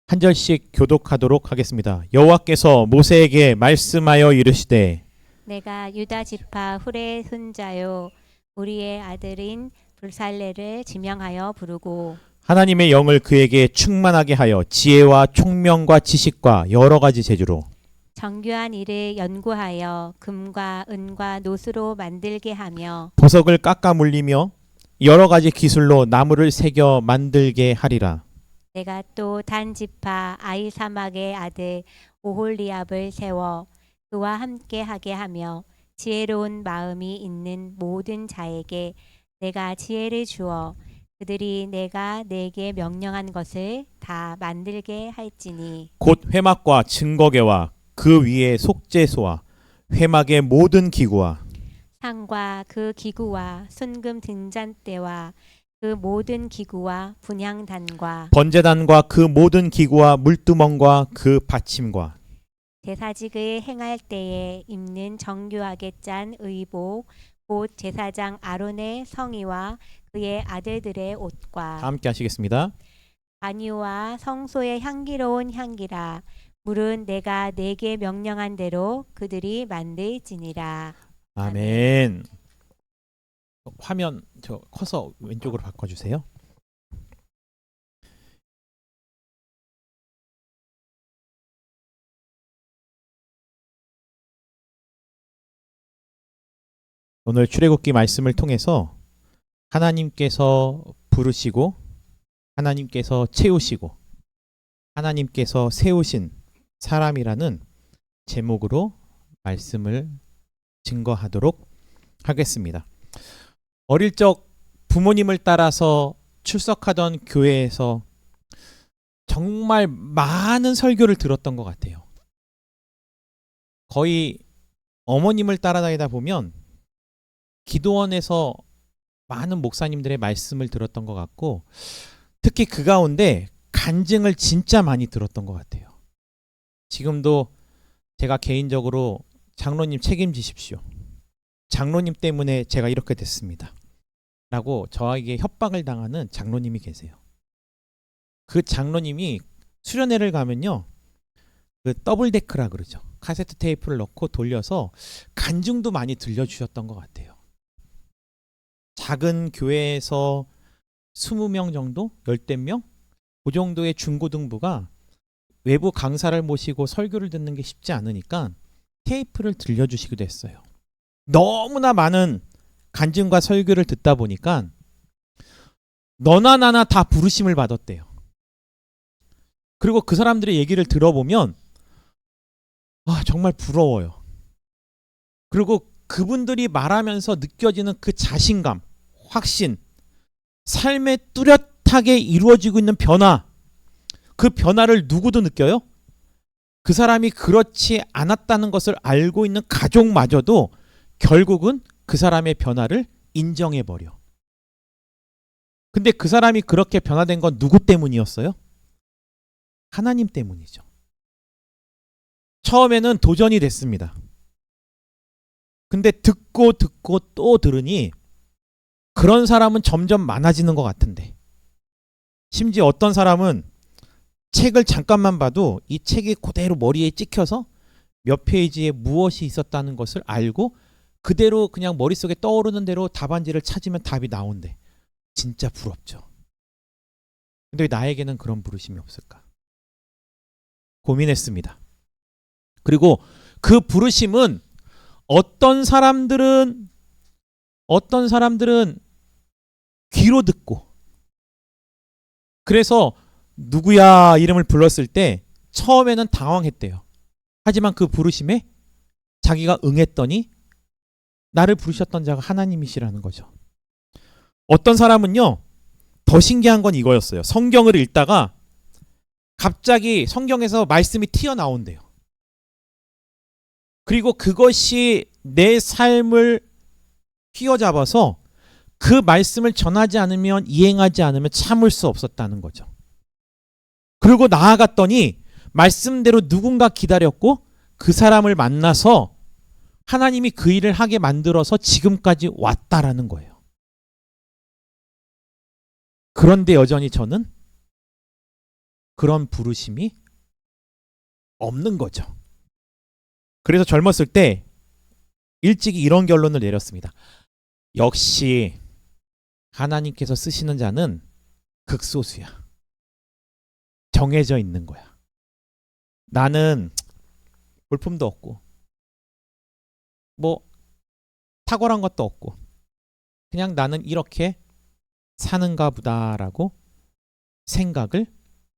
한 절씩 교독하도록 하겠습니다. 여호와께서 모세에게 말씀하여 이르시되 내가 유다 지파 훌의 손자요 우리의 아들인 불살레를 지명하여 부르고 하나님의 영을 그에게 충만하게 하여 지혜와 총명과 지식과 여러 가지 재주로 정교한 일을 연구하여 금과 은과 노수로 만들게 하며 보석을 깎아 물리며 여러 가지 기술로 나무를 새겨 만들게 하리라. 내가 또 단 지파 아이사막의 아들 오홀리압을 세워 그와 함께 하게 하며 지혜로운 마음이 있는 모든 자에게 내가 지혜를 주어 그들이 내가 내게 명령한 것을 다 만들게 할지니 곧 회막과 증거계와 그 위에 속죄소와 회막의 모든 기구와 상과 그 기구와 순금 등잔대와 그 모든 기구와 분향단과 번제단과 그 모든 기구와 물두멍과 그 받침과 제사직을 행할 때에 입는 정교하게 짠 의복 곧 제사장 아론의 성의와 그의 아들들의 옷과 다 함께 하시겠습니다. 관유와 성소의 향기로운 향기라 물은 내가 내게 명령한 대로 그들이 만들지니라. 아멘. 화면 저 커서 왼쪽으로 바꿔주세요. 오늘 출애굽기 말씀을 통해서 하나님께서 부르시고 하나님께서 채우시고 하나님께서 세우신 사람이라는 제목으로 말씀을 증거하도록 하겠습니다. 어릴 적 부모님을 따라서 출석하던 교회에서 정말 많은 설교를 들었던 것 같아요. 거의 어머님을 따라다니다 보면 기도원에서 많은 목사님들의 말씀을 들었던 것 같고 특히 그 가운데 간증을 진짜 많이 들었던 것 같아요. 지금도 제가 개인적으로 장로님 책임지십시오. 장로님 때문에 제가 이렇게 됐습니다. 라고 저에게 협박을 당하는 장로님이 계세요. 그 장로님이 수련회를 가면요. 그 더블데크라 그러죠. 카세트 테이프를 넣고 돌려서 간증도 많이 들려주셨던 것 같아요. 작은 교회에서 20명 정도? 10대 명? 그 정도의 중고등부가 외부 강사를 모시고 설교를 듣는 게 쉽지 않으니까 테이프를 들려주시기도 했어요. 너무나 많은 간증과 설교를 듣다 보니까 너나 나나 다 부르심을 받았대요. 그리고 그 사람들의 얘기를 들어보면 정말 부러워요. 그리고 그분들이 말하면서 느껴지는 그 자신감, 확신, 삶에 뚜렷하게 이루어지고 있는 변화, 그 변화를 누구도 느껴요? 그 사람이 그렇지 않았다는 것을 알고 있는 가족마저도 결국은 그 사람의 변화를 인정해버려. 근데 그 사람이 그렇게 변화된 건 누구 때문이었어요? 하나님 때문이죠. 처음에는 도전이 됐습니다. 근데 듣고 또 들으니 그런 사람은 점점 많아지는 것 같은데 심지어 어떤 사람은 책을 잠깐만 봐도 이 책이 그대로 머리에 찍혀서 몇 페이지에 무엇이 있었다는 것을 알고 그대로 그냥 머릿속에 떠오르는 대로 답안지를 찾으면 답이 나온대. 진짜 부럽죠. 근데 왜 나에게는 그런 부르심이 없을까? 고민했습니다. 그리고 그 부르심은 어떤 사람들은 귀로 듣고 그래서 누구야 이름을 불렀을 때 처음에는 당황했대요. 하지만 그 부르심에 자기가 응했더니 나를 부르셨던 자가 하나님이시라는 거죠. 어떤 사람은요, 더 신기한 건 이거였어요. 성경을 읽다가 갑자기 성경에서 말씀이 튀어나온대요. 그리고 그것이 내 삶을 휘어잡아서 그 말씀을 전하지 않으면 이행하지 않으면 참을 수 없었다는 거죠. 그리고 나아갔더니 말씀대로 누군가 기다렸고 그 사람을 만나서 하나님이 그 일을 하게 만들어서 지금까지 왔다라는 거예요. 그런데 여전히 저는 그런 부르심이 없는 거죠. 그래서 젊었을 때 일찍이 이런 결론을 내렸습니다. 역시 하나님께서 쓰시는 자는 극소수야. 정해져 있는 거야. 나는 볼품도 없고 뭐 탁월한 것도 없고 그냥 나는 이렇게 사는가 보다라고 생각을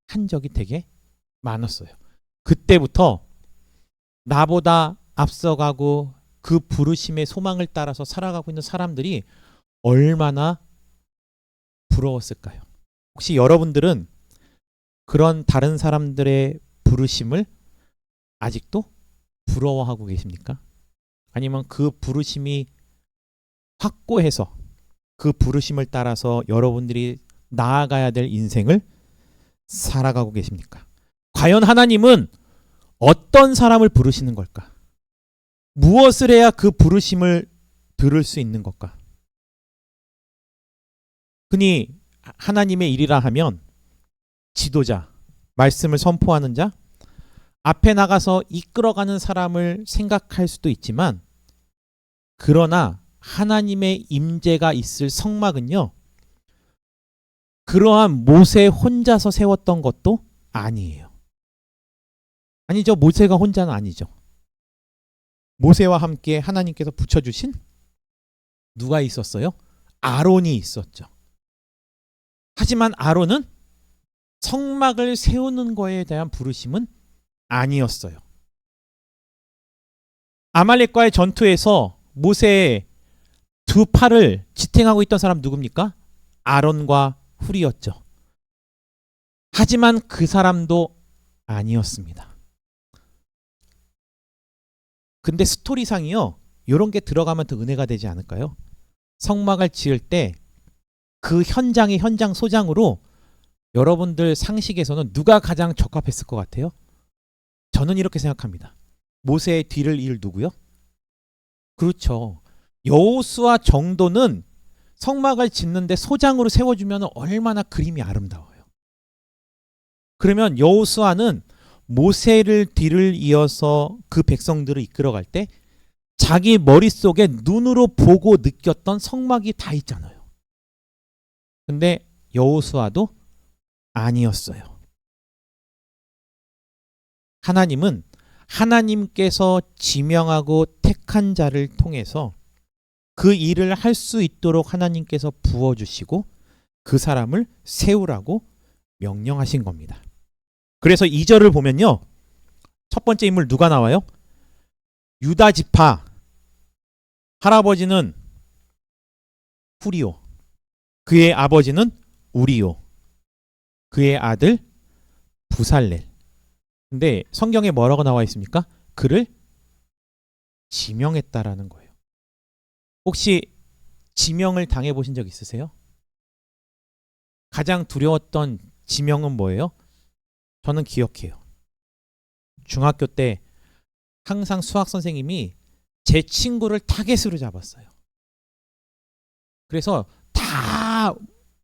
한 적이 되게 많았어요. 그때부터 나보다 앞서가고 그 부르심의 소망을 따라서 살아가고 있는 사람들이 얼마나 부러웠을까요? 혹시 여러분들은 그런 다른 사람들의 부르심을 아직도 부러워하고 계십니까? 아니면 그 부르심이 확고해서 그 부르심을 따라서 여러분들이 나아가야 될 인생을 살아가고 계십니까? 과연 하나님은 어떤 사람을 부르시는 걸까? 무엇을 해야 그 부르심을 들을 수 있는 걸까? 흔히 하나님의 일이라 하면 지도자, 말씀을 선포하는 자, 앞에 나가서 이끌어가는 사람을 생각할 수도 있지만 그러나 하나님의 임재가 있을 성막은요. 그러한 모세 혼자서 세웠던 것도 아니에요. 아니죠. 모세가 혼자는 아니죠. 모세와 함께 하나님께서 붙여주신 누가 있었어요? 아론이 있었죠. 하지만 아론은 성막을 세우는 거에 대한 부르심은 아니었어요. 아말렉과의 전투에서 모세의 두 팔을 지탱하고 있던 사람 누굽니까? 아론과 훌이었죠. 하지만 그 사람도 아니었습니다. 근데 스토리상이요. 이런 게 들어가면 더 은혜가 되지 않을까요? 성막을 지을 때 그 현장의 현장 소장으로 여러분들 상식에서는 누가 가장 적합했을 것 같아요? 저는 이렇게 생각합니다. 모세의 뒤를 이을 누구요? 그렇죠. 여호수아 정도는 성막을 짓는데 소장으로 세워주면 얼마나 그림이 아름다워요. 그러면 여호수아는 모세를 뒤를 이어서 그 백성들을 이끌어갈 때 자기 머릿속에 눈으로 보고 느꼈던 성막이 다 있잖아요. 근데 여호수아도 아니었어요. 하나님은 하나님께서 지명하고 택한 자를 통해서 그 일을 할 수 있도록 하나님께서 부어주시고 그 사람을 세우라고 명령하신 겁니다. 그래서 2절을 보면요. 첫 번째 인물 누가 나와요? 유다 지파. 할아버지는 후리오. 그의 아버지는 우리오. 그의 아들 부살렐. 근데 성경에 뭐라고 나와 있습니까? 그를 지명했다라는 거예요. 혹시 지명을 당해보신 적 있으세요? 가장 두려웠던 지명은 뭐예요? 저는 기억해요. 중학교 때 항상 수학 선생님이 제 친구를 타겟으로 잡았어요. 그래서 다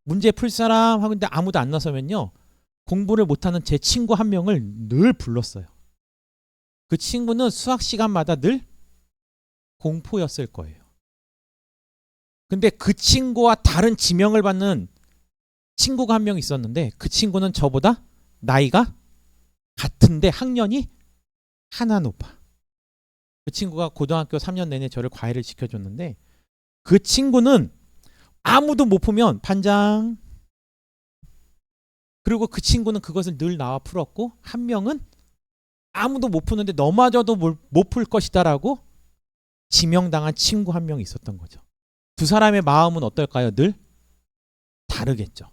문제 풀 사람 하고 있는데 아무도 안 나서면요. 공부를 못하는 제 친구 한 명을 늘 불렀어요. 그 친구는 수학 시간마다 늘 공포였을 거예요. 근데 그 친구와 다른 지명을 받는 친구가 한 명 있었는데 그 친구는 저보다 나이가 같은데 학년이 하나 높아. 그 친구가 고등학교 3년 내내 저를 과외를 시켜줬는데 그 친구는 아무도 못 풀면 반장. 그리고 그 친구는 그것을 늘 나와 풀었고 한 명은 아무도 못 푸는데 너마저도 못 풀 것이다라고 지명당한 친구 한 명이 있었던 거죠. 두 사람의 마음은 어떨까요? 늘 다르겠죠.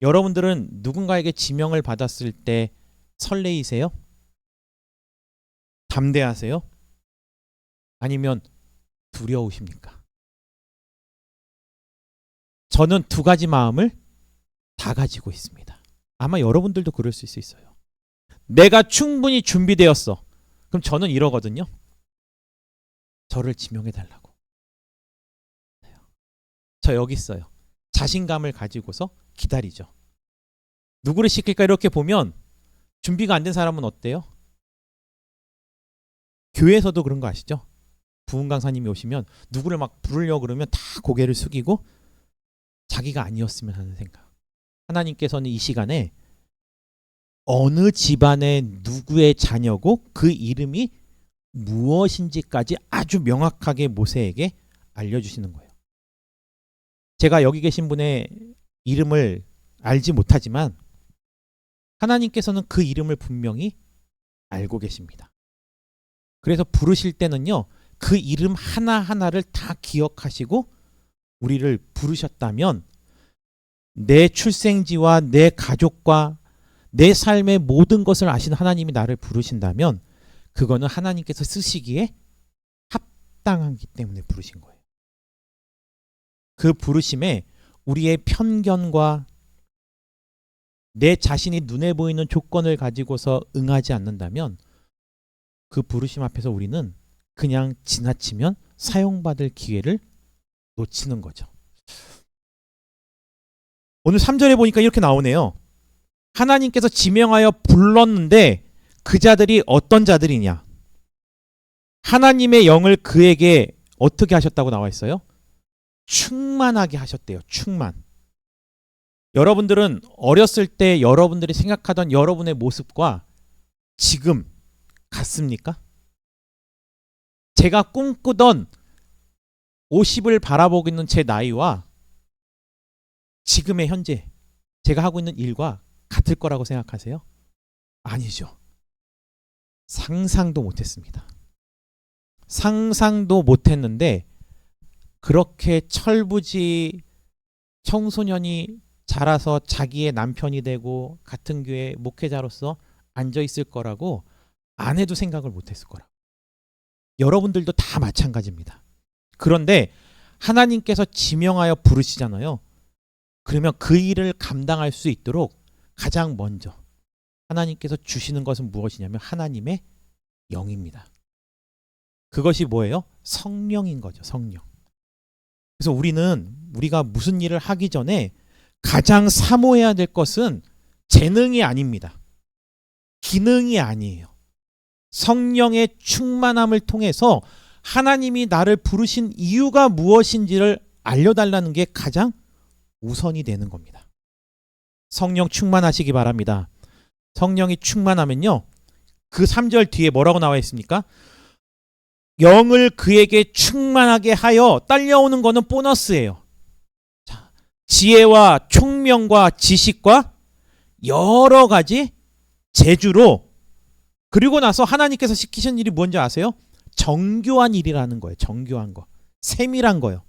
여러분들은 누군가에게 지명을 받았을 때 설레이세요? 담대하세요? 아니면 두려우십니까? 저는 두 가지 마음을 다 가지고 있습니다. 아마 여러분들도 그럴 수 있어요. 내가 충분히 준비되었어. 그럼 저는 이러거든요. 저를 지명해달라고. 저 여기 있어요. 자신감을 가지고서 기다리죠. 누구를 시킬까 이렇게 보면 준비가 안 된 사람은 어때요? 교회에서도 그런 거 아시죠? 부흥 강사님이 오시면 누구를 막 부르려고 그러면 다 고개를 숙이고 자기가 아니었으면 하는 생각. 하나님께서는 이 시간에 어느 집안의 누구의 자녀고 그 이름이 무엇인지까지 아주 명확하게 모세에게 알려주시는 거예요. 제가 여기 계신 분의 이름을 알지 못하지만 하나님께서는 그 이름을 분명히 알고 계십니다. 그래서 부르실 때는요, 그 이름 하나하나를 다 기억하시고 우리를 부르셨다면 내 출생지와 내 가족과 내 삶의 모든 것을 아시는 하나님이 나를 부르신다면 그거는 하나님께서 쓰시기에 합당하기 때문에 부르신 거예요. 그 부르심에 우리의 편견과 내 자신이 눈에 보이는 조건을 가지고서 응하지 않는다면 그 부르심 앞에서 우리는 그냥 지나치면 사용받을 기회를 놓치는 거죠. 오늘 3절에 보니까 이렇게 나오네요. 하나님께서 지명하여 불렀는데 그 자들이 어떤 자들이냐? 하나님의 영을 그에게 어떻게 하셨다고 나와 있어요? 충만하게 하셨대요. 충만. 여러분들은 어렸을 때 여러분들이 생각하던 여러분의 모습과 지금 같습니까? 제가 꿈꾸던 50을 바라보고 있는 제 나이와 지금의 현재 제가 하고 있는 일과 같을 거라고 생각하세요? 아니죠. 상상도 못했습니다. 상상도 못했는데 그렇게 철부지 청소년이 자라서 자기의 남편이 되고 같은 교회 목회자로서 앉아 있을 거라고 안 해도 생각을 못했을 거라고. 여러분들도 다 마찬가지입니다. 그런데 하나님께서 지명하여 부르시잖아요. 그러면 그 일을 감당할 수 있도록 가장 먼저 하나님께서 주시는 것은 무엇이냐면 하나님의 영입니다. 그것이 뭐예요? 성령인 거죠. 성령. 그래서 우리가 무슨 일을 하기 전에 가장 사모해야 될 것은 재능이 아닙니다. 기능이 아니에요. 성령의 충만함을 통해서 하나님이 나를 부르신 이유가 무엇인지를 알려달라는 게 가장 우선이 되는 겁니다. 성령 충만하시기 바랍니다. 성령이 충만하면요, 그 3절 뒤에 뭐라고 나와 있습니까? 영을 그에게 충만하게 하여 딸려오는 거는 보너스예요. 자, 지혜와 총명과 지식과 여러 가지 재주로, 그리고 나서 하나님께서 시키신 일이 뭔지 아세요? 정교한 일이라는 거예요. 정교한 거. 세밀한 거요.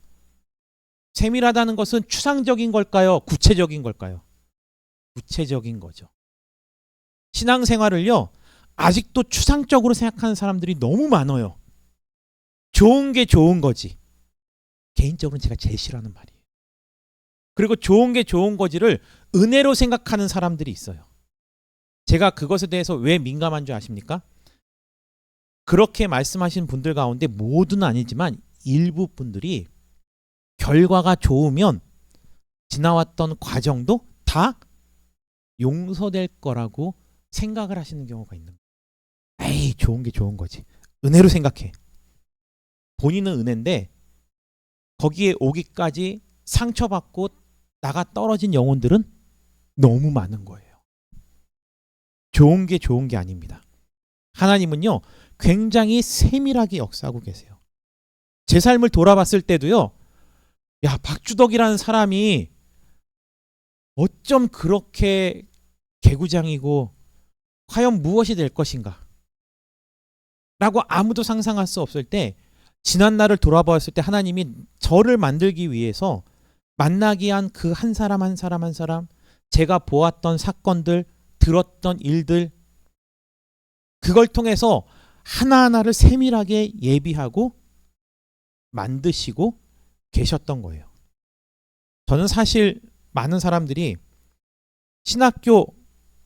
세밀하다는 것은 추상적인 걸까요? 구체적인 걸까요? 구체적인 거죠. 신앙생활을요, 아직도 추상적으로 생각하는 사람들이 너무 많아요. 좋은 게 좋은 거지. 개인적으로는 제가 제일 싫어하는 말이에요. 그리고 좋은 게 좋은 거지를 은혜로 생각하는 사람들이 있어요. 제가 그것에 대해서 왜 민감한 줄 아십니까? 그렇게 말씀하신 분들 가운데 모두는 아니지만 일부 분들이 결과가 좋으면 지나왔던 과정도 다 용서될 거라고 생각을 하시는 경우가 있는 거예요. 에이, 좋은 게 좋은 거지. 은혜로 생각해. 본인은 은혜인데 거기에 오기까지 상처받고 나가 떨어진 영혼들은 너무 많은 거예요. 좋은 게 좋은 게 아닙니다. 하나님은요, 굉장히 세밀하게 역사하고 계세요. 제 삶을 돌아봤을 때도요, 야, 박주덕이라는 사람이 어쩜 그렇게 개구장이고 과연 무엇이 될 것인가? 라고 아무도 상상할 수 없을 때, 지난 날을 돌아보았을 때 하나님이 저를 만들기 위해서 만나기 한 그 한 사람 한 사람 한 사람, 제가 보았던 사건들, 들었던 일들, 그걸 통해서 하나하나를 세밀하게 예비하고 만드시고 계셨던 거예요. 저는 사실 많은 사람들이 신학교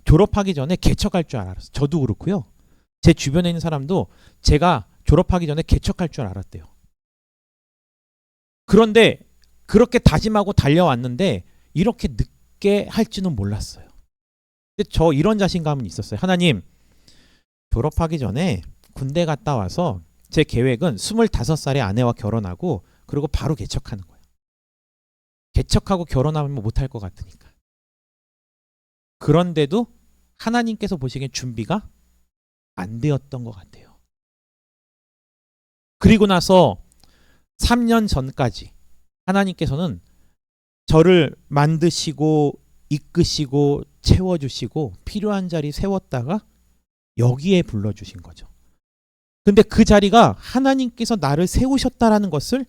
졸업하기 전에 개척할 줄 알았어요. 저도 그렇고요. 제 주변에 있는 사람도 제가 졸업하기 전에 개척할 줄 알았대요. 그런데 그렇게 다짐하고 달려왔는데 이렇게 늦게 할지는 몰랐어요. 근데 저 이런 자신감은 있었어요. 하나님, 졸업하기 전에 군대 갔다 와서 제 계획은 25살에 아내와 결혼하고 그리고 바로 개척하는 거예요. 개척하고 결혼하면 못할 것 같으니까. 그런데도 하나님께서 보시기엔 준비가 안 되었던 것 같아요. 그리고 나서 3년 전까지 하나님께서는 저를 만드시고 이끄시고 채워주시고 필요한 자리 세웠다가 여기에 불러주신 거죠. 근데 그 자리가 하나님께서 나를 세우셨다라는 것을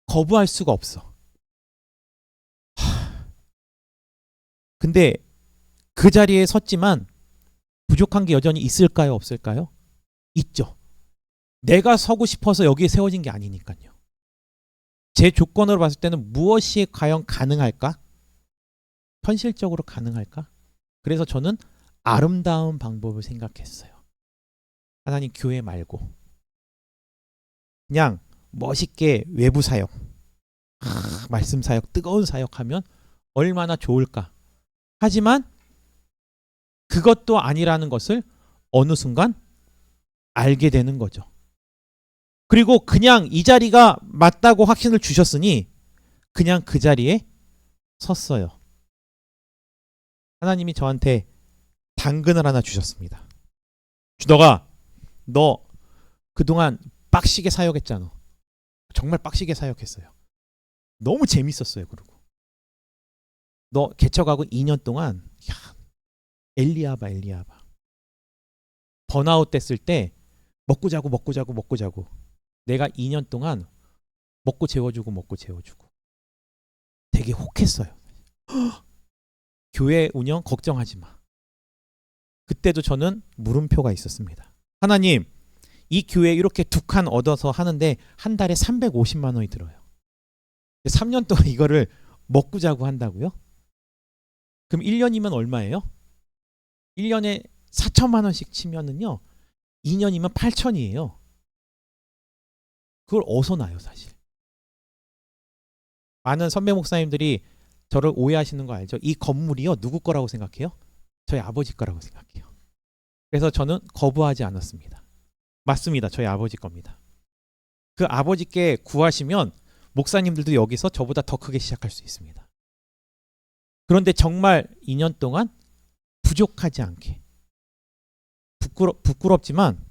거부할 수가 없어. 근데 그 자리에 섰지만 부족한 게 여전히 있을까요? 없을까요? 있죠. 내가 서고 싶어서 여기에 세워진 게 아니니까요. 제 조건으로 봤을 때는 무엇이 과연 가능할까? 현실적으로 가능할까? 그래서 저는 아름다운 방법을 생각했어요. 하나님, 교회 말고 그냥 멋있게 외부 사역, 말씀 사역, 뜨거운 사역하면 얼마나 좋을까? 하지만 그것도 아니라는 것을 어느 순간 알게 되는 거죠. 그리고 그냥 이 자리가 맞다고 확신을 주셨으니 그냥 그 자리에 섰어요. 하나님이 저한테 당근을 하나 주셨습니다. 주덕아, 너 그동안 빡시게 사역했잖아. 정말 빡시게 사역했어요. 너무 재밌었어요. 그리고 너 개척하고 2년 동안 엘리야바 번아웃 됐을 때 먹고 자고 내가 2년 동안 먹고 재워주고 되게 혹했어요. 교회 운영 걱정하지 마. 그때도 저는 물음표가 있었습니다. 하나님, 이 교회 이렇게 2칸 얻어서 하는데 한 달에 350만 원이 들어요. 3년 동안 이거를 먹고 자고 한다고요? 그럼 1년이면 얼마예요? 1년에 4천만 원씩 치면은요, 2년이면 8천이에요. 그걸 어디서 나요, 사실? 많은 선배 목사님들이 저를 오해하시는 거 알죠? 이 건물이요, 누구 거라고 생각해요? 저희 아버지 거라고 생각해요. 그래서 저는 거부하지 않았습니다. 맞습니다. 저희 아버지 겁니다. 그 아버지께 구하시면 목사님들도 여기서 저보다 더 크게 시작할 수 있습니다. 그런데 정말 2년 동안 부족하지 않게, 부끄럽지만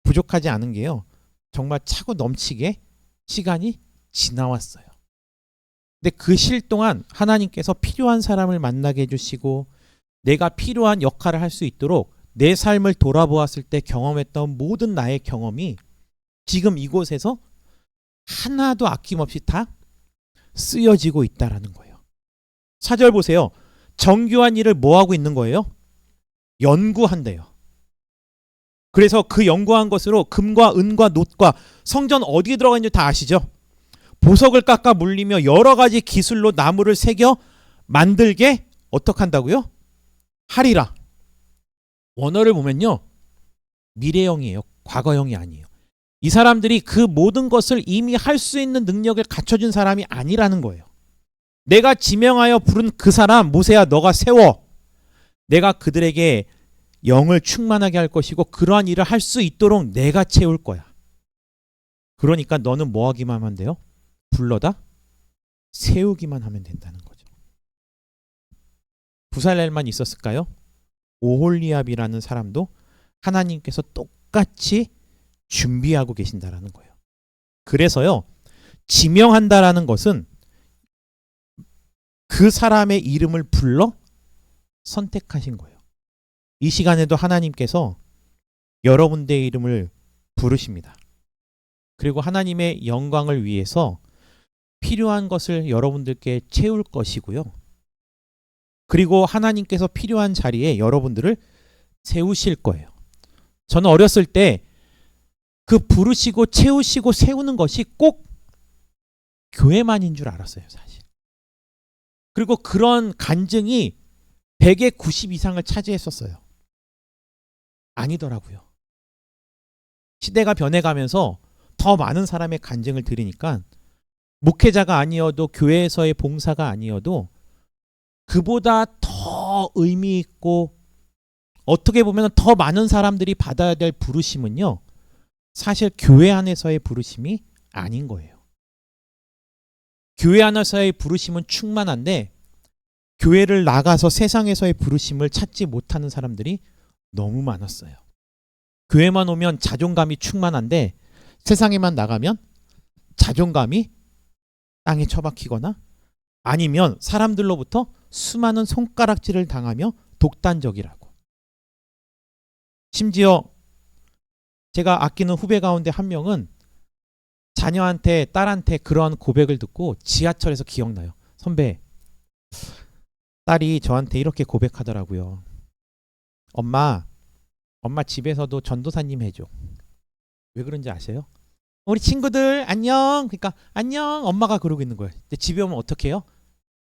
부족하지 않은 게요, 정말 차고 넘치게 시간이 지나왔어요. 근데 그 실 동안 하나님께서 필요한 사람을 만나게 해주시고 내가 필요한 역할을 할 수 있도록 내 삶을 돌아보았을 때 경험했던 모든 나의 경험이 지금 이곳에서 하나도 아낌없이 다 쓰여지고 있다라는 거예요. 4절 보세요. 정교한 일을 뭐 하고 있는 거예요? 연구한대요. 그래서 그 연구한 것으로 금과 은과 놋과, 성전 어디에 들어가 있는지 다 아시죠? 보석을 깎아 물리며 여러 가지 기술로 나무를 새겨 만들게 어떻게 한다고요? 하리라. 원어를 보면요, 미래형이에요. 과거형이 아니에요. 이 사람들이 그 모든 것을 이미 할 수 있는 능력을 갖춰준 사람이 아니라는 거예요. 내가 지명하여 부른 그 사람, 모세야, 너가 세워. 내가 그들에게 영을 충만하게 할 것이고 그러한 일을 할 수 있도록 내가 채울 거야. 그러니까 너는 뭐 하기만 하면 돼요? 불러다 세우기만 하면 된다는 거죠. 부살렐만 있었을까요? 오홀리압이라는 사람도 하나님께서 똑같이 준비하고 계신다라는 거예요. 그래서요, 지명한다라는 것은 그 사람의 이름을 불러 선택하신 거예요. 이 시간에도 하나님께서 여러분들의 이름을 부르십니다. 그리고 하나님의 영광을 위해서 필요한 것을 여러분들께 채울 것이고요. 그리고 하나님께서 필요한 자리에 여러분들을 세우실 거예요. 저는 어렸을 때 그 부르시고 채우시고 세우는 것이 꼭 교회만인 줄 알았어요, 사실. 그리고 그런 간증이 100의 90 이상을 차지했었어요. 아니더라고요. 시대가 변해가면서 더 많은 사람의 간증을 들으니까 목회자가 아니어도, 교회에서의 봉사가 아니어도 그보다 더 의미 있고 어떻게 보면 더 많은 사람들이 받아야 될 부르심은요, 사실 교회 안에서의 부르심이 아닌 거예요. 교회 안에서의 부르심은 충만한데 교회를 나가서 세상에서의 부르심을 찾지 못하는 사람들이 너무 많았어요. 교회만 오면 자존감이 충만한데 세상에만 나가면 자존감이 땅에 처박히거나 아니면 사람들로부터 수많은 손가락질을 당하며 독단적이라고. 심지어 제가 아끼는 후배 가운데 한 명은 자녀한테, 딸한테 그러한 고백을 듣고 지하철에서 기억나요. 선배, 딸이 저한테 이렇게 고백하더라고요. 엄마 집에서도 전도사님 해줘. 왜 그런지 아세요? 우리 친구들 안녕. 그러니까 안녕 엄마가 그러고 있는 거예요. 근데 집에 오면 어떻게 해요?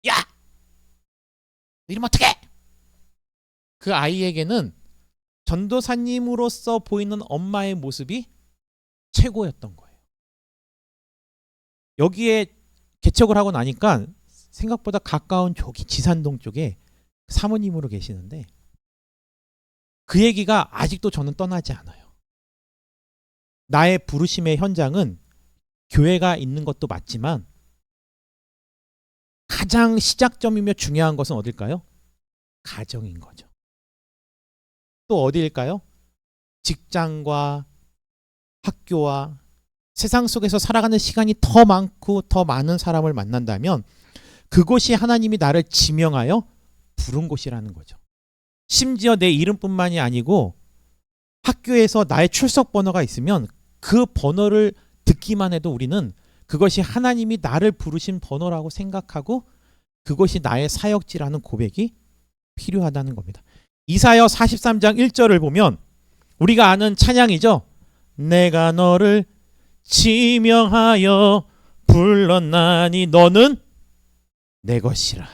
야! 이러면 어떡해? 그 아이에게는 전도사님으로서 보이는 엄마의 모습이 최고였던 거예요. 여기에 개척을 하고 나니까 생각보다 가까운 저기 지산동 쪽에 사모님으로 계시는데 그 얘기가 아직도 저는 떠나지 않아요. 나의 부르심의 현장은 교회가 있는 것도 맞지만 가장 시작점이며 중요한 것은 어딜까요? 가정인 거죠. 또 어디일까요? 직장과 학교와 세상 속에서 살아가는 시간이 더 많고 더 많은 사람을 만난다면 그곳이 하나님이 나를 지명하여 부른 곳이라는 거죠. 심지어 내 이름뿐만이 아니고 학교에서 나의 출석 번호가 있으면 그 번호를 듣기만 해도 우리는 그것이 하나님이 나를 부르신 번호라고 생각하고 그것이 나의 사역지라는 고백이 필요하다는 겁니다. 이사야 43장 1절을 보면 우리가 아는 찬양이죠. 내가 너를 지명하여 불렀나니 너는 내 것이라.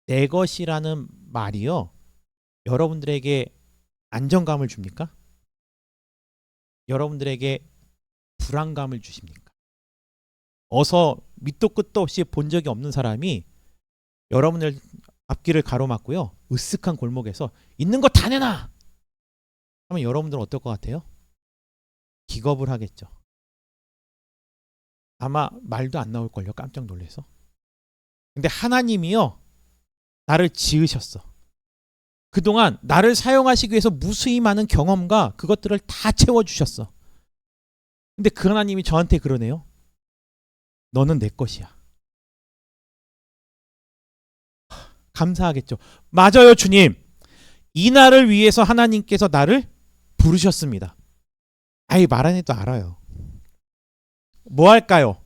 내 것이라는 말이요, 여러분들에게 안정감을 줍니까? 여러분들에게 불안감을 주십니까? 어서 밑도 끝도 없이 본 적이 없는 사람이 여러분들 앞길을 가로막고요, 으쓱한 골목에서 있는 거 다 내놔 하면 여러분들은 어떨 것 같아요? 기겁을 하겠죠. 아마 말도 안 나올걸요, 깜짝 놀라서. 근데 하나님이요, 나를 지으셨어. 그동안 나를 사용하시기 위해서 무수히 많은 경험과 그것들을 다 채워주셨어. 근데 그 하나님이 저한테 그러네요. 너는 내 것이야. 감사하겠죠. 맞아요, 주님. 이 날을 위해서 하나님께서 나를 부르셨습니다. 아이, 말 안 해도 알아요. 뭐 할까요?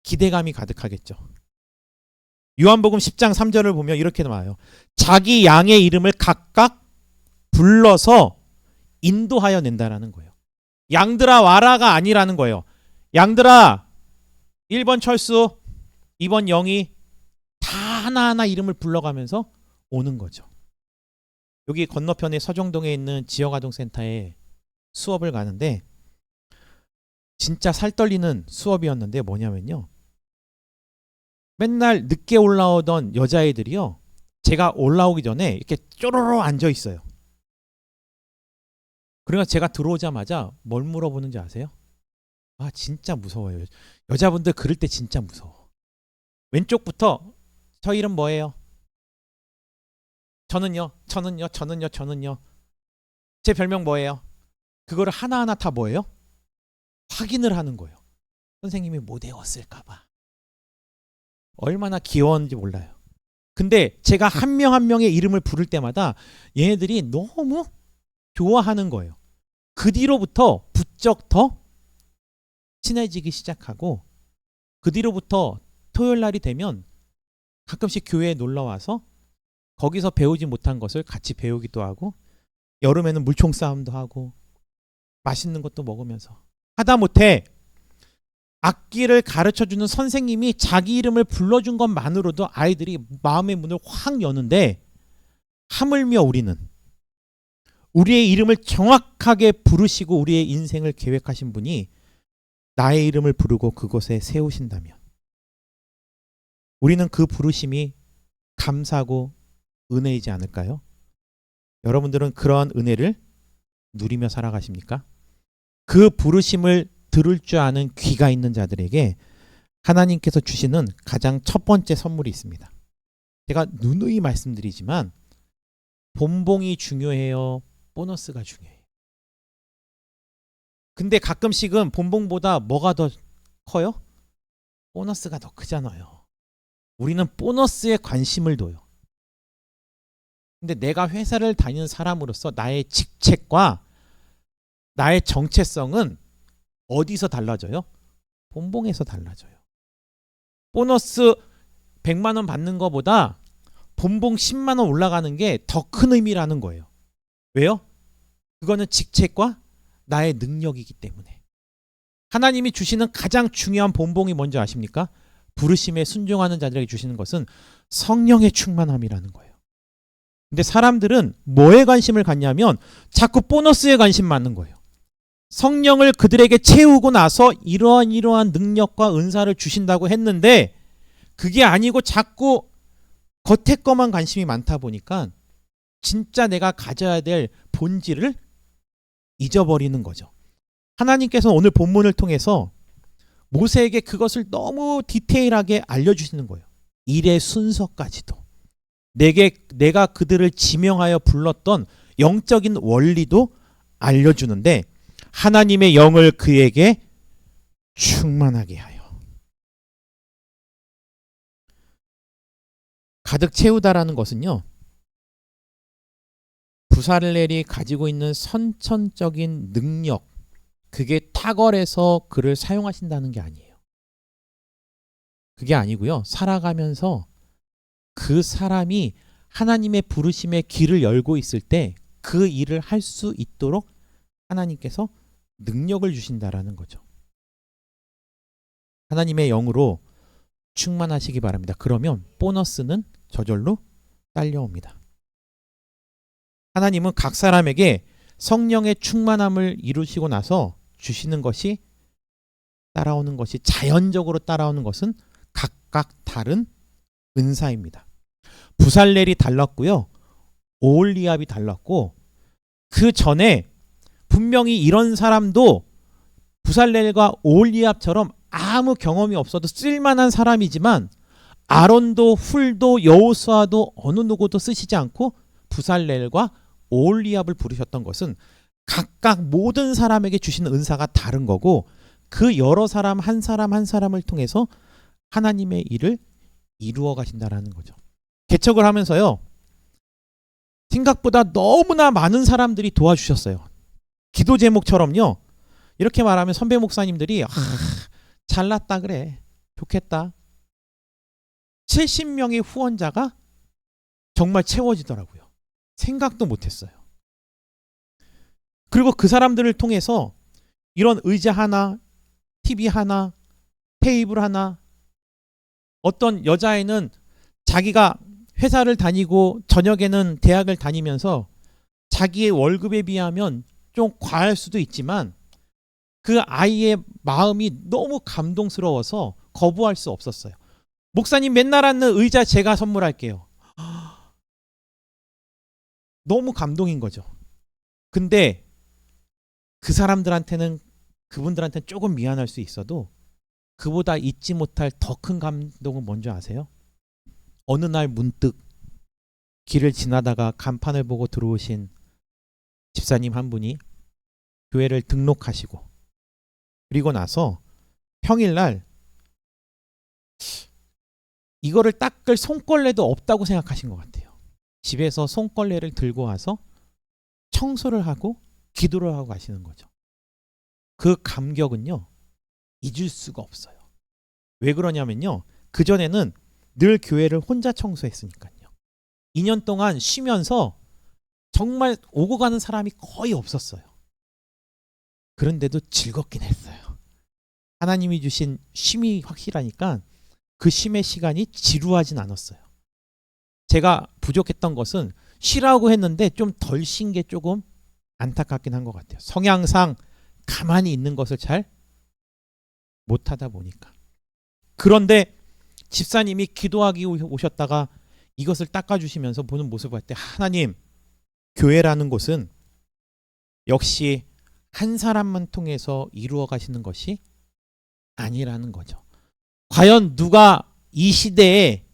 기대감이 가득하겠죠. 요한복음 10장 3절을 보면 이렇게 나와요. 자기 양의 이름을 각각 불러서 인도하여 낸다라는 거예요. 양들아 와라가 아니라는 거예요. 양들아 1번 철수, 2번 영희 다 하나하나 이름을 불러가면서 오는 거죠. 여기 건너편에 서정동에 있는 지역아동센터에 수업을 가는데 진짜 살 떨리는 수업이었는데 뭐냐면요, 맨날 늦게 올라오던 여자애들이요, 제가 올라오기 전에 이렇게 쪼로로 앉아 있어요. 그러니까 제가 들어오자마자 뭘 물어보는지 아세요? 아, 진짜 무서워요. 여자분들 그럴 때 진짜 무서워. 왼쪽부터 저 이름 뭐예요? 저는요. 제 별명 뭐예요? 그거를 하나하나 다 뭐예요? 확인을 하는 거예요. 선생님이 못 외웠을까 봐. 얼마나 귀여웠는지 몰라요. 근데 제가 한 명 한 명의 이름을 부를 때마다 얘네들이 너무 좋아하는 거예요. 그 뒤로부터 부쩍 더 친해지기 시작하고 그 뒤로부터 토요일 날이 되면 가끔씩 교회에 놀러 와서 거기서 배우지 못한 것을 같이 배우기도 하고 여름에는 물총 싸움도 하고 맛있는 것도 먹으면서 하다못해 악기를 가르쳐주는 선생님이 자기 이름을 불러준 것만으로도 아이들이 마음의 문을 확 여는데 하물며 우리는 우리의 이름을 정확하게 부르시고 우리의 인생을 계획하신 분이 나의 이름을 부르고 그곳에 세우신다면 우리는 그 부르심이 감사하고 은혜이지 않을까요? 여러분들은 그러한 은혜를 누리며 살아가십니까? 그 부르심을 들을 줄 아는 귀가 있는 자들에게 하나님께서 주시는 가장 첫 번째 선물이 있습니다. 제가 누누이 말씀드리지만 본봉이 중요해요? 보너스가 중요해요? 근데 가끔씩은 본봉보다 뭐가 더 커요? 보너스가 더 크잖아요. 우리는 보너스에 관심을 둬요. 근데 내가 회사를 다니는 사람으로서 나의 직책과 나의 정체성은 어디서 달라져요? 본봉에서 달라져요. 보너스 100만 원 받는 것보다 본봉 10만 원 올라가는 게 더 큰 의미라는 거예요. 왜요? 그거는 직책과 나의 능력이기 때문에. 하나님이 주시는 가장 중요한 본봉이 뭔지 아십니까? 부르심에 순종하는 자들에게 주시는 것은 성령의 충만함이라는 거예요. 근데 사람들은 뭐에 관심을 갖냐면 자꾸 보너스에 관심 많는 거예요. 성령을 그들에게 채우고 나서 이러한 능력과 은사를 주신다고 했는데 그게 아니고 자꾸 겉에 것만 관심이 많다 보니까 진짜 내가 가져야 될 본질을 잊어버리는 거죠. 하나님께서 오늘 본문을 통해서 모세에게 그것을 너무 디테일하게 알려주시는 거예요. 일의 순서까지도. 내가 그들을 지명하여 불렀던 영적인 원리도 알려주는데 하나님의 영을 그에게 충만하게 하여 가득 채우다라는 것은요, 부살렐이 가지고 있는 선천적인 능력, 그게 탁월해서 그를 사용하신다는 게 아니에요. 그게 아니고요, 살아가면서 그 사람이 하나님의 부르심에 길을 열고 있을 때 그 일을 할 수 있도록 하나님께서 능력을 주신다라는 거죠. 하나님의 영으로 충만하시기 바랍니다. 그러면 보너스는 저절로 딸려옵니다. 하나님은 각 사람에게 성령의 충만함을 이루시고 나서 주시는 것이 따라오는 것이 자연적으로 따라오는 것은 각각 다른 은사입니다. 부살렐이 달랐고요. 오홀리압이 달랐고 그 전에 분명히 이런 사람도 부살렐과 오홀리압처럼 아무 경험이 없어도 쓸만한 사람이지만 아론도 훌도 여호수아도 어느 누구도 쓰시지 않고 부살렐과 오홀리압을 부르셨던 것은 각각 모든 사람에게 주시는 은사가 다른 거고 그 여러 사람 한 사람 한 사람을 통해서 하나님의 일을 이루어 가신다라는 거죠. 개척을 하면서요, 생각보다 너무나 많은 사람들이 도와주셨어요. 기도 제목처럼요, 이렇게 말하면 선배 목사님들이 잘났다 그래, 좋겠다, 70명의 후원자가 정말 채워지더라고요. 생각도 못했어요. 그리고 그 사람들을 통해서 이런 의자 하나, TV 하나, 테이블 하나, 어떤 여자애는 자기가 회사를 다니고 저녁에는 대학을 다니면서 자기의 월급에 비하면 좀 과할 수도 있지만 그 아이의 마음이 너무 감동스러워서 거부할 수 없었어요. 목사님 맨날 앉는 의자 제가 선물할게요. 너무 감동인 거죠. 근데 그 사람들한테는, 그분들한테는 조금 미안할 수 있어도 그보다 잊지 못할 더 큰 감동은 뭔지 아세요? 어느 날 문득 길을 지나다가 간판을 보고 들어오신 집사님 한 분이 교회를 등록하시고 그리고 나서 평일날 이거를 닦을 손걸레도 없다고 생각하신 것 같아요. 집에서 손걸레를 들고 와서 청소를 하고 기도를 하고 가시는 거죠. 그 감격은요, 잊을 수가 없어요. 왜 그러냐면요, 그전에는 늘 교회를 혼자 청소했으니까요. 2년 동안 쉬면서 정말 오고 가는 사람이 거의 없었어요. 그런데도 즐겁긴 했어요. 하나님이 주신 쉼이 확실하니까 그 쉼의 시간이 지루하진 않았어요. 제가 부족했던 것은 쉬라고 했는데 좀 덜 쉰 게 조금 안타깝긴 한 것 같아요. 성향상 가만히 있는 것을 잘 못하다 보니까. 그런데 집사님이 기도하기 오셨다가 이것을 닦아주시면서 보는 모습을 볼 때 하나님, 교회라는 곳은 역시 한 사람만 통해서 이루어 가시는 것이 아니라는 거죠. 과연 누가 이 시대에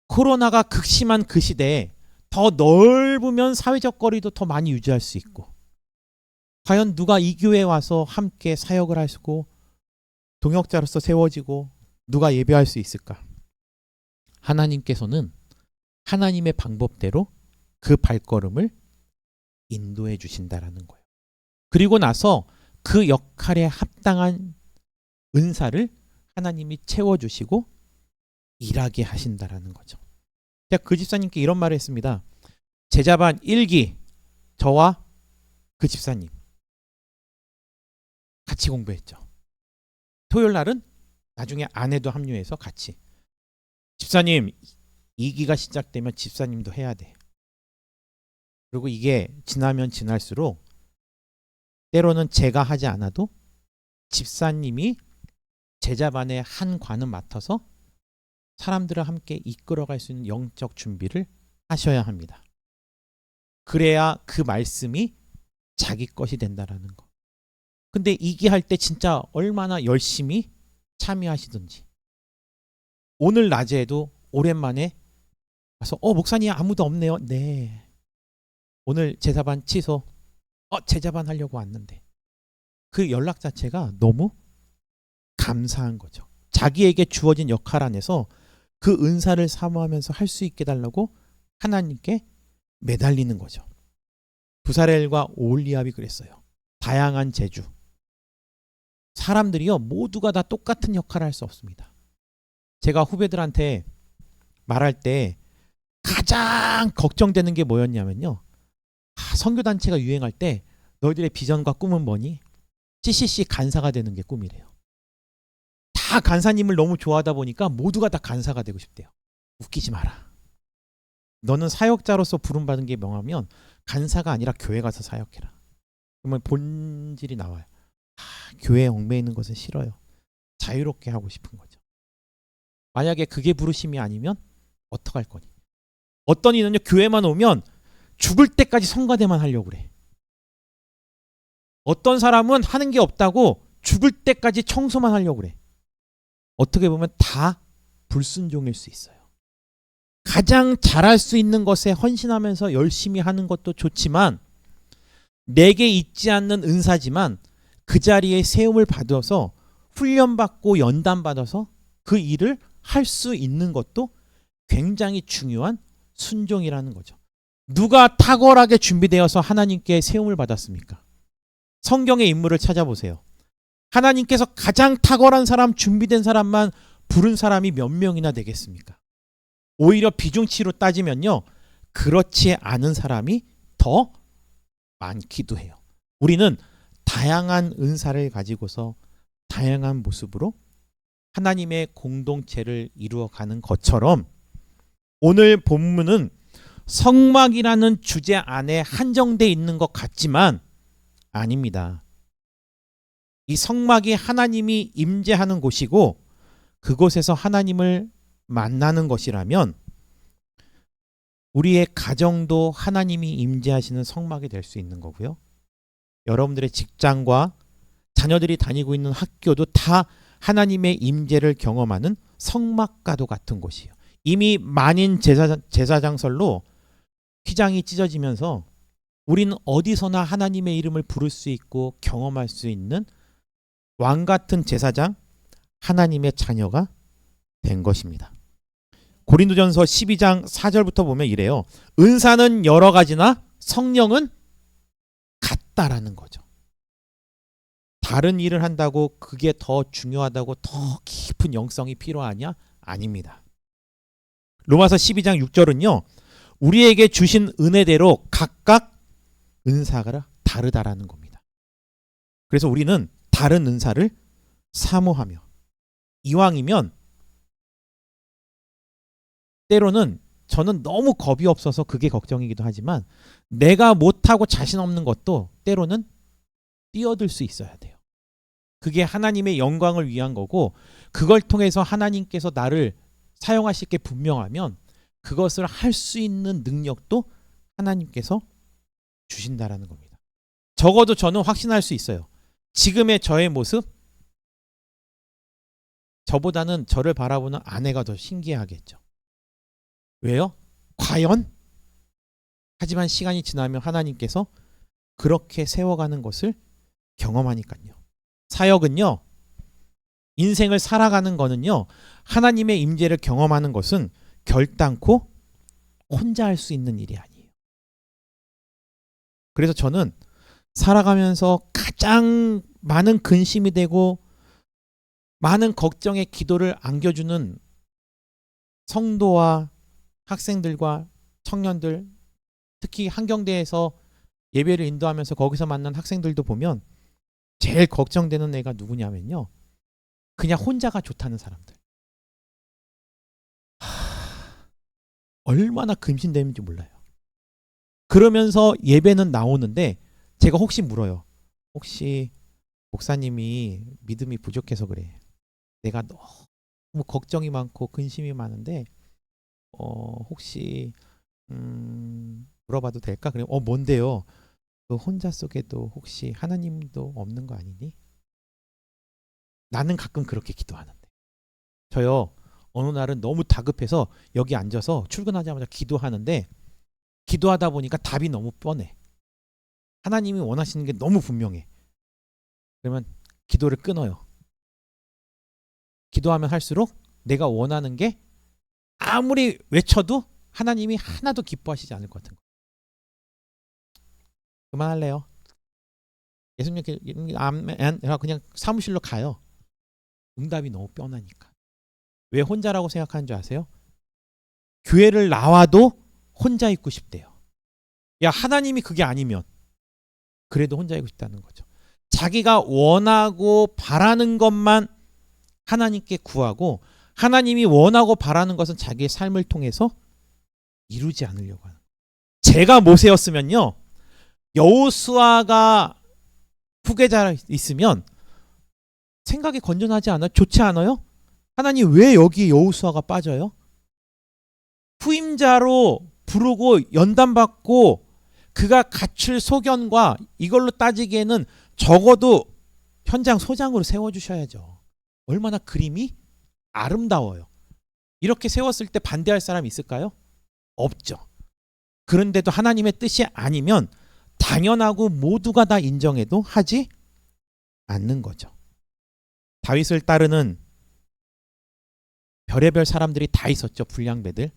코로나가 극심한 그 시대에 더 넓으면 사회적 거리도 더 많이 유지할 수 있고, 과연 누가 이 교회에 와서 함께 사역을 하시고 동역자로서 세워지고 누가 예배할 수 있을까? 하나님께서는 하나님의 방법대로 그 발걸음을 인도해 주신다라는 거예요. 그리고 나서 그 역할에 합당한 은사를 하나님이 채워주시고 일하게 하신다라는 거죠. 제가 그 집사님께 이런 말을 했습니다. 제자반 1기 저와 그 집사님 같이 공부했죠. 토요일 날은 나중에 아내도 합류해서 같이. 집사님 2기가 시작되면 집사님도 해야 돼. 그리고 이게 지나면 지날수록 때로는 제가 하지 않아도 집사님이 제자반의 한 관을 맡아서 사람들을 함께 이끌어갈 수 있는 영적 준비를 하셔야 합니다. 그래야 그 말씀이 자기 것이 된다라는 거. 근데 이기할 때 진짜 얼마나 열심히 참여하시든지. 오늘 낮에도 오랜만에 와서 목사님 아무도 없네요. 네. 오늘 제자반 취소. 제자반 하려고 왔는데. 그 연락 자체가 너무 감사한 거죠. 자기에게 주어진 역할 안에서 그 은사를 사모하면서 할 수 있게 달라고 하나님께 매달리는 거죠. 부사렐과 오홀리압이 그랬어요. 다양한 재주. 사람들이요 모두가 다 똑같은 역할을 할 수 없습니다. 제가 후배들한테 말할 때 가장 걱정되는 게 뭐였냐면요. 선교단체가 유행할 때 너희들의 비전과 꿈은 뭐니? CCC 간사가 되는 게 꿈이래요. 다 간사님을 너무 좋아하다 보니까 모두가 다 간사가 되고 싶대요. 웃기지 마라. 너는 사역자로서 부름받은 게 명하면 간사가 아니라 교회 가서 사역해라. 그러면 본질이 나와요. 교회에 얽매이는 있는 것은 싫어요. 자유롭게 하고 싶은 거죠. 만약에 그게 부르심이 아니면 어떡할 거니? 어떤 이는요 교회만 오면 죽을 때까지 성가대만 하려고 그래. 어떤 사람은 하는 게 없다고 죽을 때까지 청소만 하려고 그래. 어떻게 보면 다 불순종일 수 있어요. 가장 잘할 수 있는 것에 헌신하면서 열심히 하는 것도 좋지만 내게 있지 않는 은사지만 그 자리에 세움을 받아서 훈련받고 연단받아서 그 일을 할 수 있는 것도 굉장히 중요한 순종이라는 거죠. 누가 탁월하게 준비되어서 하나님께 세움을 받았습니까? 성경의 인물을 찾아보세요. 하나님께서 가장 탁월한 사람, 준비된 사람만 부른 사람이 몇 명이나 되겠습니까? 오히려 비중치로 따지면요. 그렇지 않은 사람이 더 많기도 해요. 우리는 다양한 은사를 가지고서 다양한 모습으로 하나님의 공동체를 이루어가는 것처럼 오늘 본문은 성막이라는 주제 안에 한정되어 있는 것 같지만 아닙니다. 이 성막이 하나님이 임재하는 곳이고 그곳에서 하나님을 만나는 것이라면 우리의 가정도 하나님이 임재하시는 성막이 될 수 있는 거고요. 여러분들의 직장과 자녀들이 다니고 있는 학교도 다 하나님의 임재를 경험하는 성막과도 같은 곳이에요. 이미 만인 제사장설로 휘장이 찢어지면서 우리는 어디서나 하나님의 이름을 부를 수 있고 경험할 수 있는 왕 같은 제사장, 하나님의 자녀가 된 것입니다. 고린도전서 12장 4절부터 보면 이래요. 은사는 여러 가지나 성령은 같다라는 거죠. 다른 일을 한다고 그게 더 중요하다고 더 깊은 영성이 필요하냐? 아닙니다. 로마서 12장 6절은요. 우리에게 주신 은혜대로 각각 은사가 다르다라는 겁니다. 그래서 우리는 다른 은사를 사모하며 이왕이면 때로는 저는 너무 겁이 없어서 그게 걱정이기도 하지만 내가 못하고 자신 없는 것도 때로는 뛰어들 수 있어야 돼요. 그게 하나님의 영광을 위한 거고 그걸 통해서 하나님께서 나를 사용하실 게 분명하면 그것을 할 수 있는 능력도 하나님께서 주신다라는 겁니다. 적어도 저는 확신할 수 있어요. 지금의 저의 모습, 저보다는 저를 바라보는 아내가 더 신기하겠죠. 왜요? 과연? 하지만 시간이 지나면 하나님께서 그렇게 세워가는 것을 경험하니까요. 사역은요, 인생을 살아가는 거는요, 하나님의 임재를 경험하는 것은 결단코 혼자 할 수 있는 일이 아니에요. 그래서 저는 살아가면서 가장 많은 근심이 되고 많은 걱정의 기도를 안겨주는 성도와 학생들과 청년들, 특히 한경대에서 예배를 인도하면서 거기서 만난 학생들도 보면 제일 걱정되는 애가 누구냐면요, 그냥 혼자가 좋다는 사람들. 얼마나 근심되는지 몰라요. 그러면서 예배는 나오는데 제가 혹시 물어요. 혹시 목사님이 믿음이 부족해서 그래. 내가 너무 걱정이 많고 근심이 많은데 혹시 물어봐도 될까? 그래. 뭔데요? 너 혼자 속에도 혹시 하나님도 없는 거 아니니? 나는 가끔 그렇게 기도하는데. 저요, 어느 날은 너무 다급해서 여기 앉아서 출근하자마자 기도하는데 기도하다 보니까 답이 너무 뻔해. 하나님이 원하시는 게 너무 분명해. 그러면 기도를 끊어요. 기도하면 할수록 내가 원하는 게 아무리 외쳐도 하나님이 하나도 기뻐하시지 않을 것 같은 거. 그만할래요. 예수님 아멘 그냥 사무실로 가요. 응답이 너무 뻔하니까. 왜 혼자라고 생각하는 줄 아세요? 교회를 나와도 혼자 있고 싶대요. 야, 하나님이 그게 아니면 그래도 혼자 있고 싶다는 거죠. 자기가 원하고 바라는 것만 하나님께 구하고 하나님이 원하고 바라는 것은 자기의 삶을 통해서 이루지 않으려고 하는 거예요. 제가 모세였으면요, 여호수아가 후계자가 있으면 생각이 건전하지 않아요? 좋지 않아요? 하나님 왜 여기 여호수아가 빠져요? 후임자로 부르고 연단받고 그가 갖출 소견과 이걸로 따지기에는 적어도 현장 소장으로 세워주셔야죠. 얼마나 그림이 아름다워요. 이렇게 세웠을 때 반대할 사람이 있을까요? 없죠. 그런데도 하나님의 뜻이 아니면 당연하고 모두가 다 인정해도 하지 않는 거죠. 다윗을 따르는 별의별 사람들이 다 있었죠. 불량배들.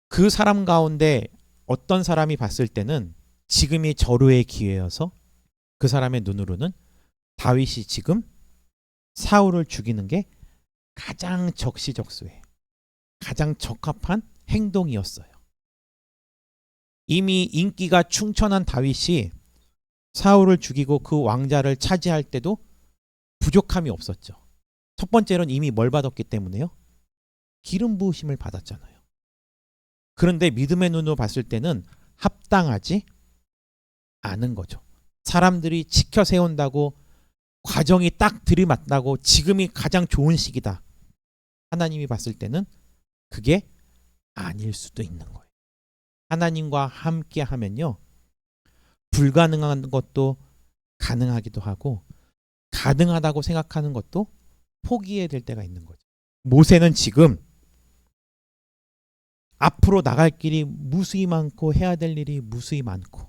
그 사람 가운데 어떤 사람이 봤을 때는 지금이 절호의 기회여서 그 사람의 눈으로는 다윗이 지금 사울을 죽이는 게 가장 적시적소해, 가장 적합한 행동이었어요. 이미 인기가 충천한 다윗이 사울을 죽이고 그 왕자를 차지할 때도 부족함이 없었죠. 첫 번째로는 이미 뭘 받았기 때문에요? 기름 부으심을 받았잖아요. 그런데 믿음의 눈으로 봤을 때는 합당하지 않은 거죠. 사람들이 지켜 세운다고, 과정이 딱 들이맞다고 지금이 가장 좋은 시기다, 하나님이 봤을 때는 그게 아닐 수도 있는 거예요. 하나님과 함께 하면요, 불가능한 것도 가능하기도 하고 가능하다고 생각하는 것도 포기해야 될 때가 있는 거죠. 모세는 지금 앞으로 나갈 길이 무수히 많고 해야 될 일이 무수히 많고,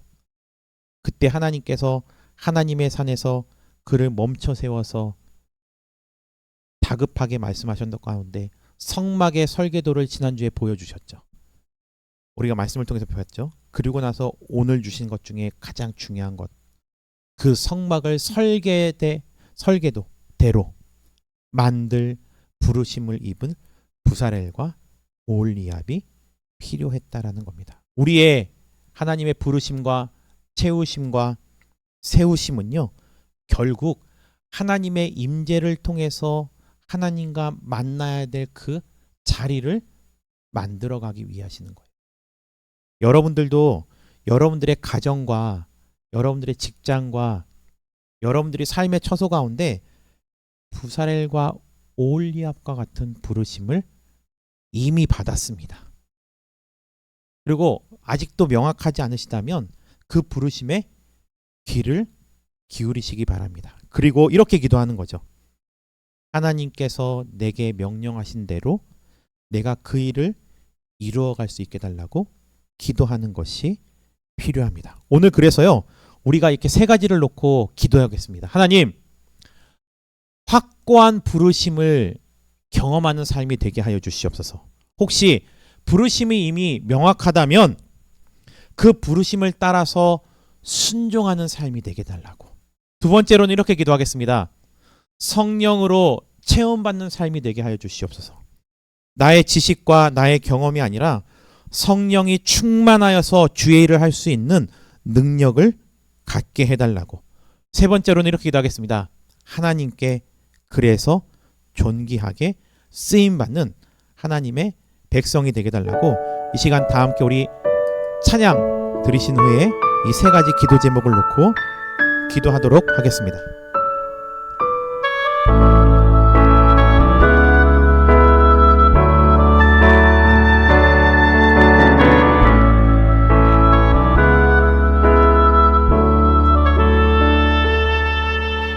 그때 하나님께서 하나님의 산에서 그를 멈춰 세워서 다급하게 말씀하셨던 가운데 성막의 설계도를 지난주에 보여주셨죠. 우리가 말씀을 통해서 배웠죠. 그리고 나서 오늘 주신 것 중에 가장 중요한 것, 그 성막을 설계도대로 만들 부르심을 입은 부사렐과 오홀리압이 필요했다라는 겁니다. 우리의 하나님의 부르심과 채우심과 세우심은요, 결국 하나님의 임재를 통해서 하나님과 만나야 될 그 자리를 만들어가기 위해 하시는 거예요. 여러분들도 여러분들의 가정과 여러분들의 직장과 여러분들이 삶의 처소 가운데 부사렐과 오홀리압과 같은 부르심을 이미 받았습니다. 그리고 아직도 명확하지 않으시다면 그 부르심에 귀를 기울이시기 바랍니다. 그리고 이렇게 기도하는 거죠. 하나님께서 내게 명령하신 대로 내가 그 일을 이루어갈 수 있게 달라고 기도하는 것이 필요합니다. 오늘 그래서요, 우리가 이렇게 세 가지를 놓고 기도하겠습니다. 하나님, 확고한 부르심을 경험하는 삶이 되게 하여 주시옵소서. 혹시 부르심이 이미 명확하다면 그 부르심을 따라서 순종하는 삶이 되게 달라고. 두 번째로는 이렇게 기도하겠습니다. 성령으로 체험받는 삶이 되게 하여 주시옵소서. 나의 지식과 나의 경험이 아니라 성령이 충만하여서 주의 일을 할 수 있는 능력을 갖게 해달라고. 세 번째로는 이렇게 기도하겠습니다. 하나님께 그래서 존귀하게 쓰임받는 하나님의 백성이 되게 달라고. 이 시간 다 함께 우리 찬양 들으신 후에 이 세 가지 기도 제목을 놓고 기도하도록 하겠습니다.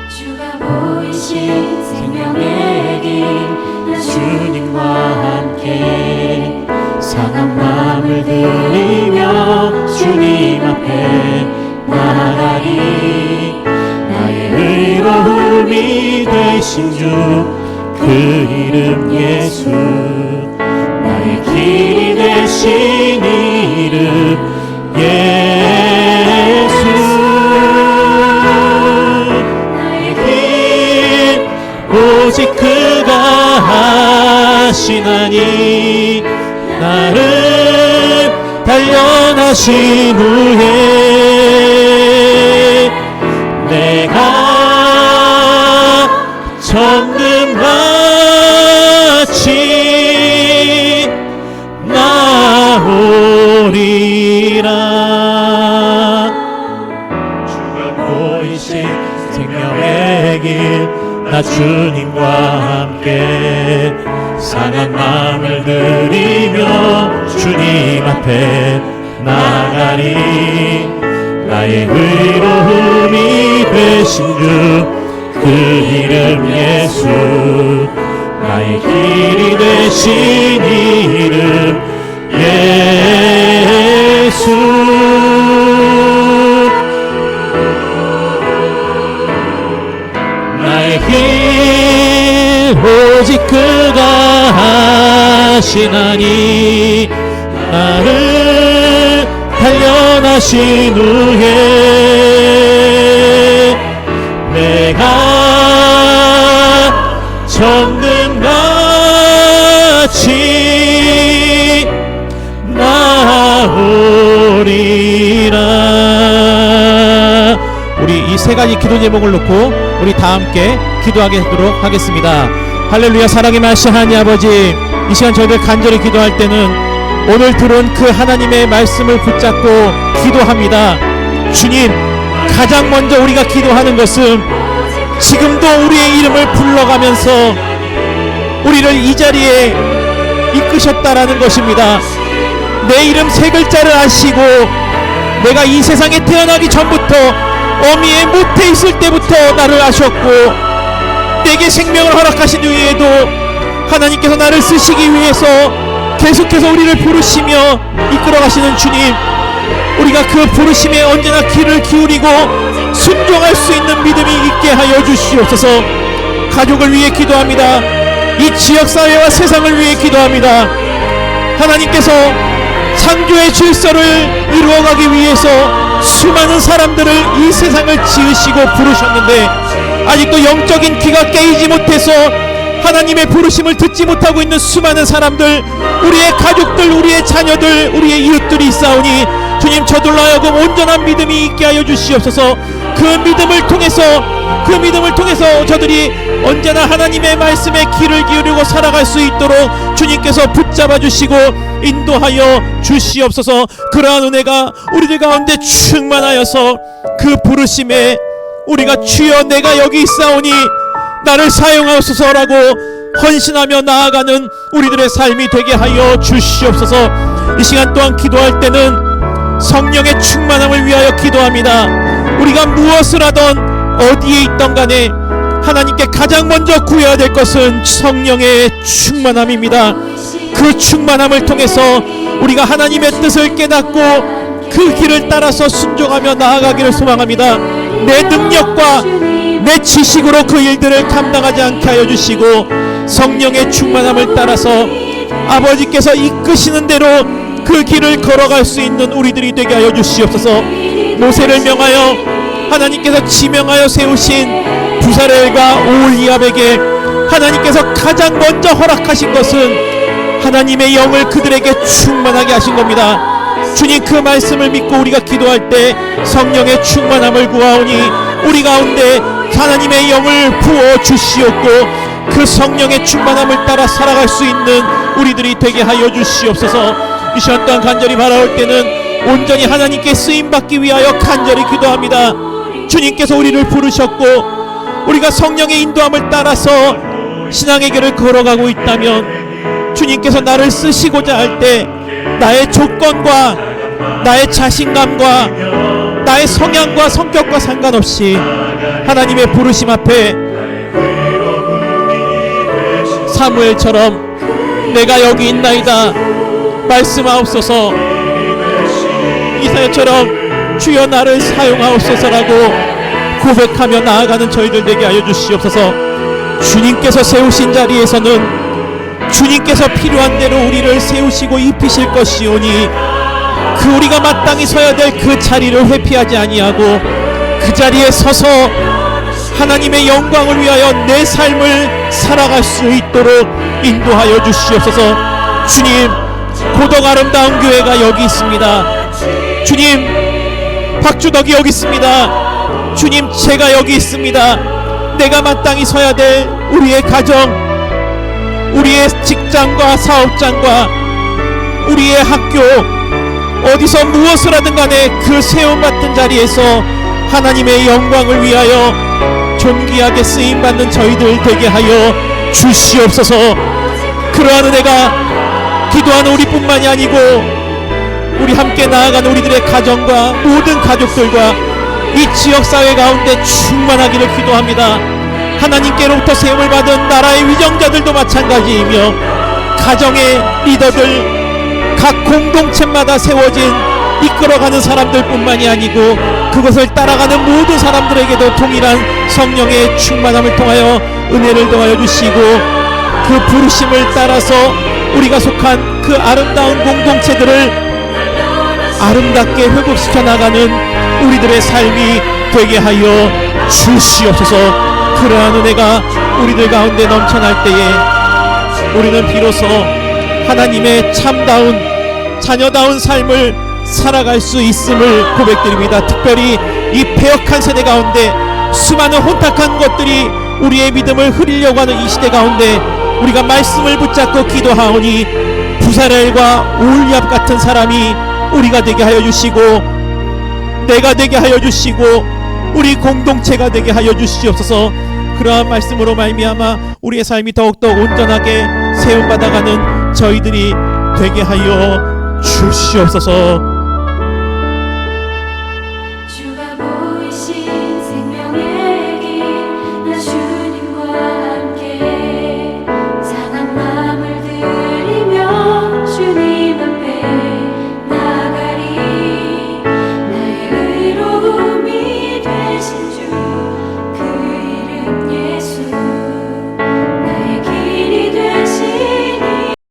주가 보이신 생명의 길 주님과 함께 상한 마음을 들이며 주님 앞에 나아가리. 나의 의로움이 되신 주 그 이름 예수, 나의 길이 되신 이름 예수. 오직 그가 하시나니 나를 단련하신 후에 내가 정금같이 나오리라. 주가 보이신 생명의 길 나 주님과 함께 상한 마음을 들이며 주님 앞에 나가리. 나의 의로움이 되신 주 그 이름 예수, 나의 길이 되신 이름 예수. 나의 길 오직 그가 하시나니 나를 단련하신 후에 내가 정금같이 나오리라. 우리 이 세 가지 기도 제목을 놓고 우리 다 함께 기도하도록 하겠습니다. 할렐루야. 사랑의 말씀 하나님 아버지, 이 시간 저희들 간절히 기도할 때는 오늘 들은 그 하나님의 말씀을 붙잡고 기도합니다. 주님, 가장 먼저 우리가 기도하는 것은 지금도 우리의 이름을 불러가면서 우리를 이 자리에 이끄셨다라는 것입니다. 내 이름 세 글자를 아시고 내가 이 세상에 태어나기 전부터 어미의 모태에 있을 때부터 나를 아셨고 내게 생명을 허락하신 후에도 하나님께서 나를 쓰시기 위해서 계속해서 우리를 부르시며 이끌어가시는 주님, 우리가 그 부르심에 언제나 귀를 기울이고 순종할 수 있는 믿음이 있게 하여 주시옵소서. 가족을 위해 기도합니다. 이 지역사회와 세상을 위해 기도합니다. 하나님께서 창조의 질서를 이루어가기 위해서 수많은 사람들을 이 세상을 지으시고 부르셨는데 아직도 영적인 귀가 깨이지 못해서 하나님의 부르심을 듣지 못하고 있는 수많은 사람들, 우리의 가족들, 우리의 자녀들, 우리의 이웃들이 있사오니 주님, 저들로 하여금 온전한 믿음이 있게 하여 주시옵소서. 그 믿음을 통해서 저들이 언제나 하나님의 말씀에 귀를 기울이고 살아갈 수 있도록 주님께서 붙잡아 주시고 인도하여 주시옵소서. 그러한 은혜가 우리들 가운데 충만하여서 그 부르심에 우리가 주여 내가 여기 있사오니 나를 사용하소서라고 헌신하며 나아가는 우리들의 삶이 되게 하여 주시옵소서. 이 시간 또한 기도할 때는 성령의 충만함을 위하여 기도합니다. 우리가 무엇을 하던 어디에 있던 간에 하나님께 가장 먼저 구해야 될 것은 성령의 충만함입니다. 그 충만함을 통해서 우리가 하나님의 뜻을 깨닫고 그 길을 따라서 순종하며 나아가기를 소망합니다. 내 능력과 내 지식으로 그 일들을 감당하지 않게 하여 주시고 성령의 충만함을 따라서 아버지께서 이끄시는 대로 그 길을 걸어갈 수 있는 우리들이 되게 하여 주시옵소서. 모세를 명하여 하나님께서 지명하여 세우신 부사렐과 오홀리압에게 하나님께서 가장 먼저 허락하신 것은 하나님의 영을 그들에게 충만하게 하신 겁니다. 주님, 그 말씀을 믿고 우리가 기도할 때 성령의 충만함을 구하오니 우리 가운데 하나님의 영을 부어 주시옵고 그 성령의 충만함을 따라 살아갈 수 있는 우리들이 되게 하여 주시옵소서. 이 시간 동안 간절히 바라올 때는 온전히 하나님께 쓰임받기 위하여 간절히 기도합니다. 주님께서 우리를 부르셨고 우리가 성령의 인도함을 따라서 신앙의 길을 걸어가고 있다면 주님께서 나를 쓰시고자 할 때 나의 조건과 나의 자신감과 나의 성향과 성격과 상관없이 하나님의 부르심 앞에 사무엘처럼 내가 여기 있나이다 말씀하옵소서, 이사야처럼 주여 나를 사용하옵소서라고 고백하며 나아가는 저희들 되게 하여 주시옵소서. 주님께서 세우신 자리에서는 주님께서 필요한 대로 우리를 세우시고 입히실 것이오니 그 우리가 마땅히 서야 될 그 자리를 회피하지 아니하고 그 자리에 서서 하나님의 영광을 위하여 내 삶을 살아갈 수 있도록 인도하여 주시옵소서. 주님, 고독 아름다운 교회가 여기 있습니다. 주님, 박주덕이 여기 있습니다. 주님, 제가 여기 있습니다. 내가 마땅히 서야 될 우리의 가정, 우리의 직장과 사업장과 우리의 학교, 어디서 무엇을 하든 간에 그 세움받은 자리에서 하나님의 영광을 위하여 존귀하게 쓰임받는 저희들 되게 하여 주시옵소서. 그러한 은혜가 기도하는 우리뿐만이 아니고 우리 함께 나아가는 우리들의 가정과 모든 가족들과 이 지역사회 가운데 충만하기를 기도합니다. 하나님께로부터 세움을 받은 나라의 위정자들도 마찬가지이며 가정의 리더들, 각 공동체마다 세워진 이끌어가는 사람들뿐만이 아니고 그것을 따라가는 모든 사람들에게도 동일한 성령의 충만함을 통하여 은혜를 더하여 주시고 그 부르심을 따라서 우리가 속한 그 아름다운 공동체들을 아름답게 회복시켜 나가는 우리들의 삶이 되게 하여 주시옵소서. 그러한 은혜가 우리들 가운데 넘쳐날 때에 우리는 비로소 하나님의 참다운 자녀다운 삶을 살아갈 수 있음을 고백드립니다. 특별히 이 패역한 세대 가운데 수많은 혼탁한 것들이 우리의 믿음을 흐리려고 하는 이 시대 가운데 우리가 말씀을 붙잡고 기도하오니 부사렐과 오홀리압 같은 사람이 우리가 되게 하여 주시고 내가 되게 하여 주시고 우리 공동체가 되게 하여 주시옵소서. 그러한 말씀으로 말미암아 우리의 삶이 더욱더 온전하게 세움받아가는 저희들이 되게 하여 주시옵소서.